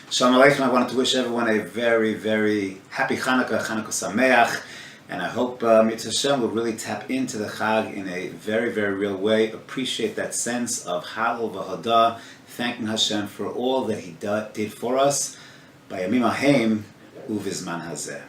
Shalom Aleichem. I wanted to wish everyone a very, very happy Chanukah, Chanukah Sameach, and I hope Mitzvah Hashem will really tap into the Chag in a very, very real way. Appreciate that sense of Halal v'Hodah, thanking Hashem for all that He did for us by Yamim Haim uvizman hazeh.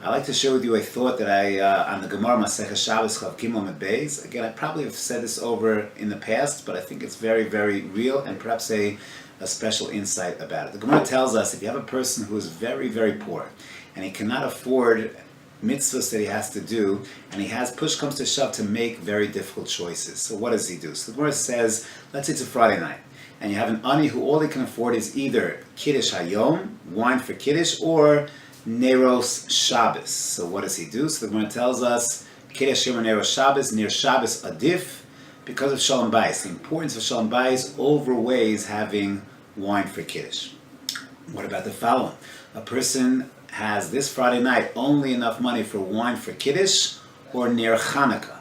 I'd like to share with you a thought that I on the Gemara Masechah Shabbos Chav Gimel Amud Beis. Again, I probably have said this over in the past, but I think it's very, very real and perhaps a special insight about it. The Gemara tells us if you have a person who is very, very poor and he cannot afford mitzvahs that he has to do, and he has push comes to shove to make very difficult choices. So what does he do? So the Gemara says, let's say it's a Friday night, and you have an ani who all he can afford is either Kiddush Hayom, wine for Kiddush, or Neros Shabbos. So what does he do? So the Gemara tells us, Kiddush Hayom or Neros Shabbos, near Shabbos Adif, because of Shalom Bayis. The importance of Shalom Bayis overweighs having wine for Kiddush. What about the following? A person has this Friday night only enough money for wine for Kiddush or near Chanukah.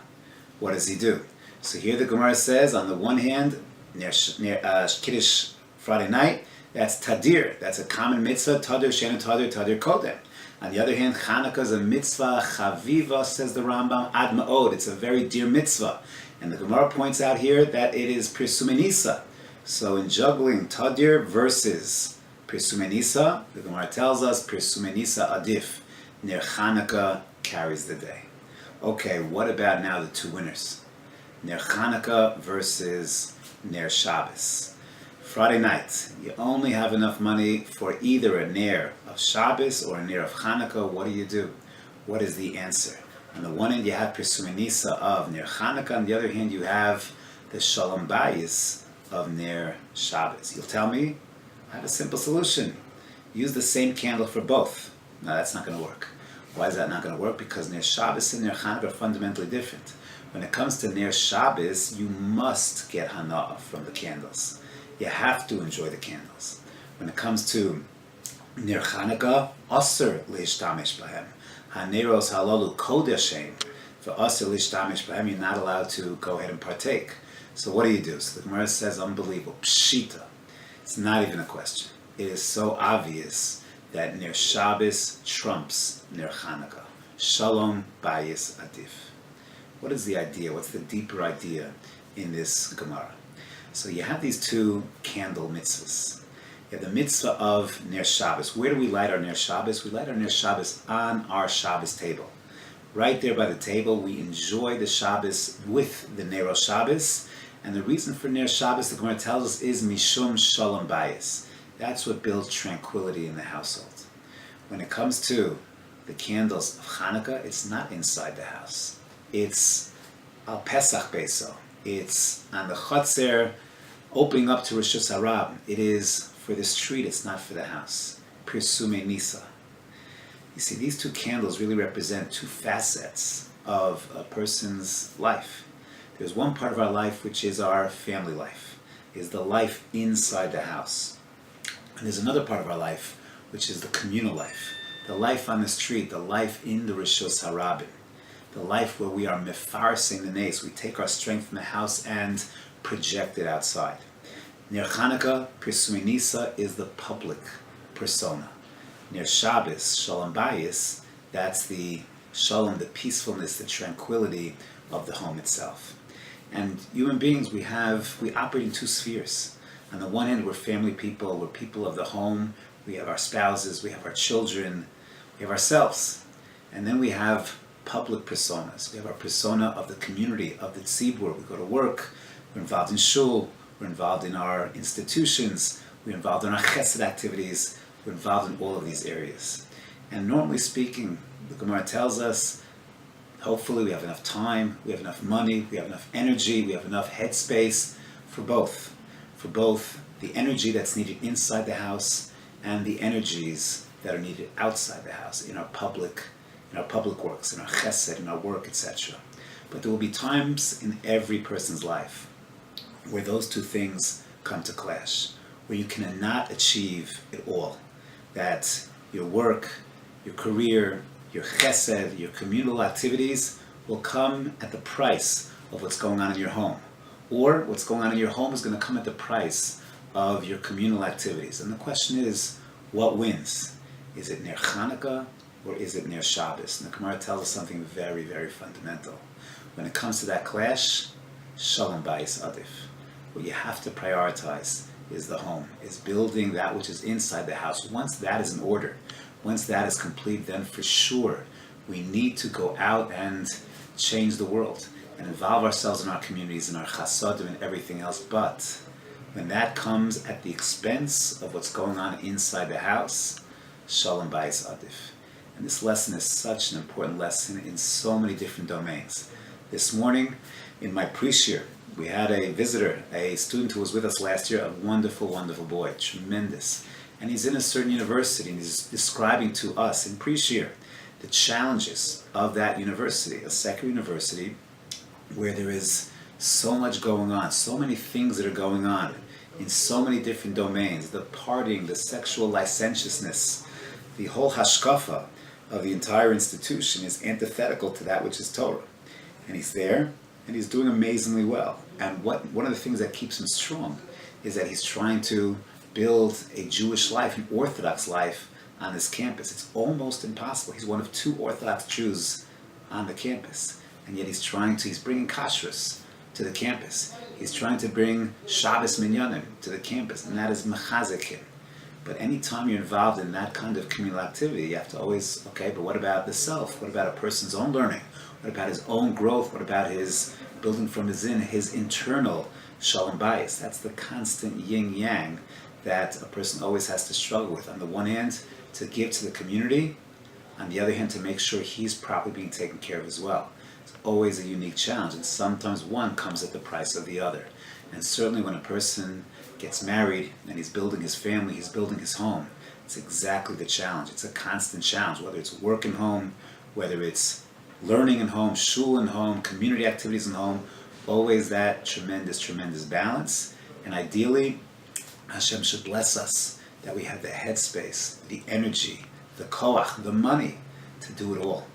What does he do? So here the Gemara says, on the one hand, near Kiddush Friday night, that's Tadir. That's a common mitzvah, Tadir, Shenu Tadir, Tadir Kodem. On the other hand, Chanukah is a mitzvah, Chaviva, says the Rambam, Ad Ma'od. It's a very dear mitzvah. And the Gemara points out here that it is Pirsumenisa. So in juggling Tadir versus Pirsumenisa, the Gemara tells us Pirsumenisa Adif, Ner Chanukah carries the day. Okay, what about now the two winners? Ner Chanukah versus Ner Shabbos. Friday night, you only have enough money for either a Ner of Shabbos or a Ner of Chanukah. What do? What is the answer? On the one hand, you have Pirsumenisa of Ner Chanukah. On the other hand, you have the Shalom Bayis of Ner Shabbos. You'll tell me, I have a simple solution. Use the same candle for both. No, that's not going to work. Why is that not going to work? Because Ner Shabbos and Ner Chanukah are fundamentally different. When it comes to Ner Shabbos, you must get Hana'ah from the candles. You have to enjoy the candles. When it comes to Ner Chanukah, Aser leishtamish bahem. Haneros halalu kodeshem. For Aser leishtamish bahem, you're not allowed to go ahead and partake. So what do? So the Gemara says, unbelievable. Pshita. It's not even a question. It is so obvious that Ner Shabbos trumps Ner Chanukah. Shalom Bayis Adif. What is the idea? What's the deeper idea in this Gemara? So you have these two candle mitzvahs. You have the mitzvah of Ner Shabbos. Where do we light our Ner Shabbos? We light our Ner Shabbos on our Shabbos table. Right there by the table, we enjoy the Shabbos with the Ner Shabbos. And the reason for Ner Shabbos, the Gemara tells us, is Mishum Shalom Bayis. That's what builds tranquility in the household. When it comes to the candles of Chanukah, it's not inside the house. It's Al Pesach Beso. It's on the Chotzer, opening up to Rosh Hashanah. It is for the street, it's not for the house. Pirsume Nisa. You see, these two candles really represent two facets of a person's life. There's one part of our life which is our family life, is the life inside the house. And there's another part of our life which is the communal life, the life on the street, the life in the Rishos Harabim, the life where we are mefarsing the nes. We take our strength from the house and project it outside. Ner Chanukah, Pirsume Nisa, is the public persona. Ner Shabbos, Shalom Bayis, that's the Shalom, the peacefulness, the tranquility of the home itself. And human beings, we operate in two spheres. On the one hand, we're family people, we're people of the home, we have our spouses, we have our children, we have ourselves. And then we have public personas. We have our persona of the community, of the tzibur. We go to work, we're involved in shul, we're involved in our institutions, we're involved in our chesed activities, we're involved in all of these areas. And normally speaking, the Gemara tells us, hopefully we have enough time, we have enough money, we have enough energy, we have enough headspace for both. For both the energy that's needed inside the house and the energies that are needed outside the house, in our public works, in our chesed, in our work, etc. But there will be times in every person's life where those two things come to clash, where you cannot achieve it all. That your work, your career, your chesed, your communal activities will come at the price of what's going on in your home. Or what's going on in your home is going to come at the price of your communal activities. And the question is, What wins? Is it Ner Chanukah or is it Ner Shabbos? And the Gemara tells us something very, very fundamental. When it comes to that clash, Shalom Bayis Adif. What you have to prioritize is the home, is building that which is inside the house. Once that is in order, once that is complete, then for sure we need to go out and change the world and involve ourselves in our communities, in our chasadim and everything else. But when that comes at the expense of what's going on inside the house, Shalom Bayis Adif. And this lesson is such an important lesson in so many different domains. This morning, in my pre-shir, we had a visitor, a student who was with us last year, a wonderful, wonderful boy, tremendous. And he's in a certain university, and he's describing to us in pre-shir the challenges of that university, a secular university, where there is so much going on, so many things that are going on in so many different domains, the partying, the sexual licentiousness, the whole hashkafa of the entire institution is antithetical to that which is Torah. And he's there, and he's doing amazingly well. And one of the things that keeps him strong is that he's trying to build a Jewish life, an Orthodox life on this campus. It's almost impossible. He's one of 2 Orthodox Jews on the campus. And yet he's bringing kashrus to the campus. He's trying to bring Shabbos minyanim to the campus, and that is mechazek him. But anytime you're involved in that kind of communal activity, you have to always, okay, but what about the self? What about a person's own learning? What about his own growth? What about his building from within, his internal shalom bayis? That's the constant yin-yang that a person always has to struggle with. On the one hand, to give to the community. On the other hand, to make sure he's properly being taken care of as well. It's always a unique challenge, and sometimes one comes at the price of the other. And certainly when a person gets married and he's building his family, he's building his home, it's exactly the challenge. It's a constant challenge, whether it's work in home, whether it's learning in home, shul in home, community activities in home, always that tremendous, tremendous balance. And ideally, Hashem should bless us that we have the headspace, the energy, the koach, the money to do it all,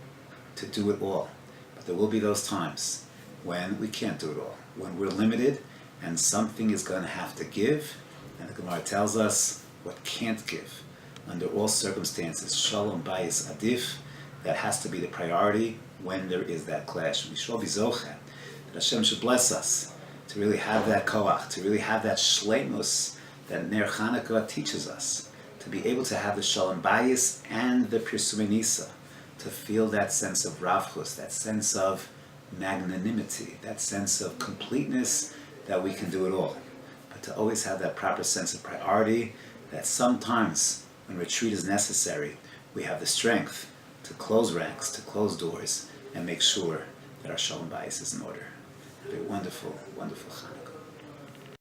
But there will be those times when we can't do it all, when we're limited and something is going to have to give. And the Gemara tells us what can't give. Under all circumstances, shalom bayis adif, that has to be the priority when there is that clash. We shall be zocheh, that Hashem should bless us to really have that koach, to really have that shleimus that Ner Chanukah teaches us, to be able to have the shalom bayis and the pirsumei nisa, to feel that sense of ravchus, that sense of magnanimity, that sense of completeness, that we can do it all. But to always have that proper sense of priority, that sometimes when retreat is necessary, we have the strength to close ranks, to close doors, and make sure that our shalom bayis is in order. Have a wonderful, wonderful Chanukah.